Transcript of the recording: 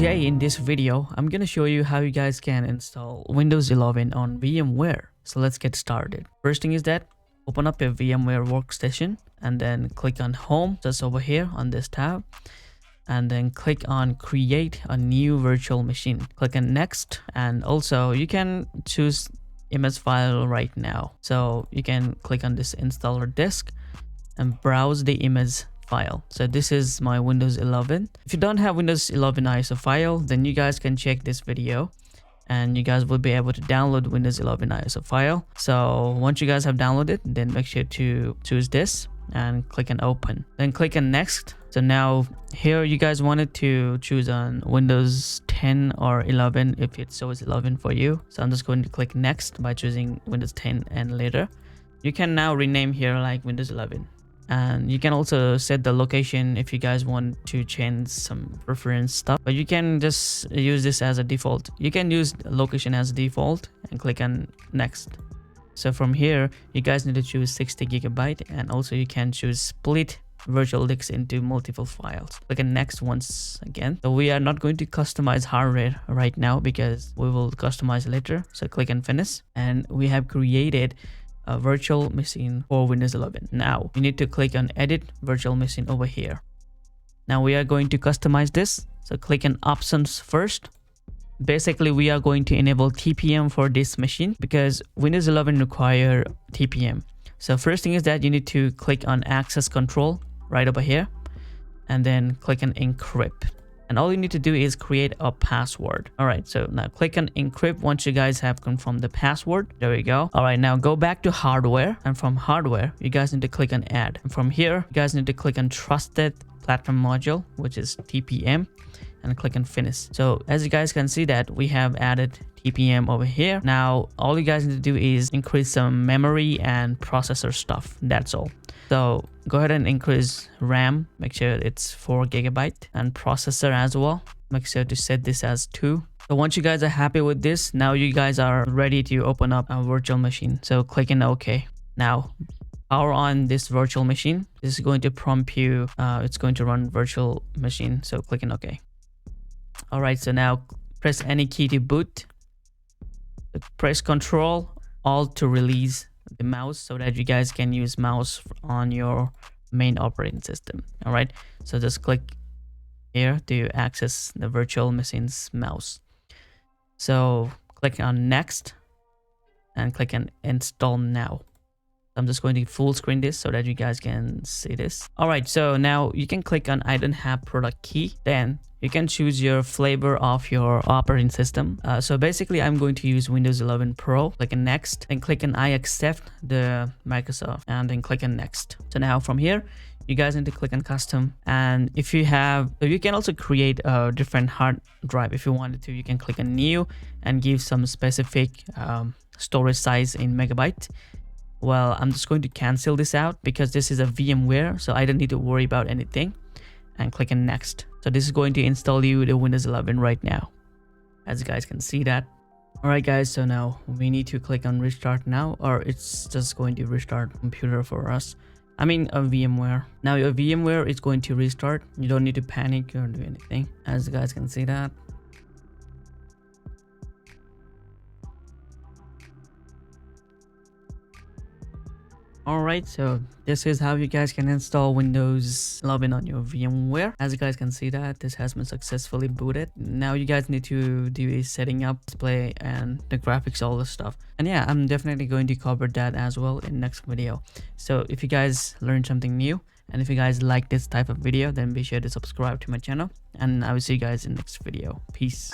Today in this video, I'm gonna show you how you guys can install Windows 11 on VMware. So let's get started. First thing is that open up your VMware Workstation and then click on Home, just over here on this tab, and then click on Create a New Virtual Machine. Click on Next, and also you can choose image file right now. So you can click on this installer disk and browse the image file. So this is my Windows 11. If you don't have Windows 11 ISO file, then you guys can check this video and you guys will be able to download Windows 11 ISO file. So once you guys have downloaded, then make sure to choose this and click on open, then click on next. So now here you guys wanted to choose on Windows 10 or 11 if it shows 11 for you. So I'm just going to click next by choosing Windows 10 and later. You can now rename here like Windows 11. And you can also set the location if you guys want to change some preference stuff, but you can just use this as a default. You can use location as default and click on next. So from here you guys need to choose 60 GB, and also you can choose split virtual disk into multiple files. Click on next once again. So we are not going to customize hardware right now because we will customize later. So click on finish, and we have created a virtual machine for Windows 11. Now you need to click on edit virtual machine over here. Now we are going to customize this. So click on options first. Basically we are going to enable TPM for this machine because Windows 11 require TPM. So first thing is that you need to click on access control right over here and then click on encrypt. And all you need to do is create a password. All right, so now click on encrypt once you guys have confirmed the password. There we go. All right, now go back to hardware, and from hardware you guys need to click on add, and from here you guys need to click on trusted platform module, which is TPM, and click on finish. So as you guys can see that we have added TPM over here. Now all you guys need to do is increase some memory and processor stuff. That's all. So go ahead and increase RAM, make sure it's 4 GB, and processor as well. Make sure to set this as 2. So once you guys are happy with this, now you guys are ready to open up a virtual machine. So click on OK. Now power on this virtual machine. This is going to prompt you, it's going to run virtual machine. So click on OK. All right, so now press any key to boot. Press Control Alt to release the mouse so that you guys can use mouse on your main operating system. All right, so just click here to access the virtual machine's mouse. So click on next and click on install now. I'm just going to full screen this so that you guys can see this. All right, so now you can click on I don't have product key. Then you can choose your flavor of your operating system. So basically I'm going to use Windows 11 Pro. Click on next and click on I accept the Microsoft, and then click on next. So now from here you guys need to click on custom, and if you have, you can also create a different hard drive if you wanted to. You can click on new and give some specific storage size in megabyte. Well, I'm just going to cancel this out because this is a VMware, so I don't need to worry about anything, and click on next. So this is going to install you the Windows 11 right now, as you guys can see that. All right guys, so now we need to click on restart now, or it's just going to restart computer for us. I mean a VMware. Now your VMware is going to restart. You don't need to panic or do anything, as you guys can see that. Alright, so this is how you guys can install Windows 11 on your VMware. As you guys can see that this has been successfully booted. Now you guys need to do is setting up display and the graphics, all this stuff. And yeah, I'm definitely going to cover that as well in next video. So if you guys learned something new, and if you guys like this type of video, then be sure to subscribe to my channel, and I will see you guys in next video. Peace.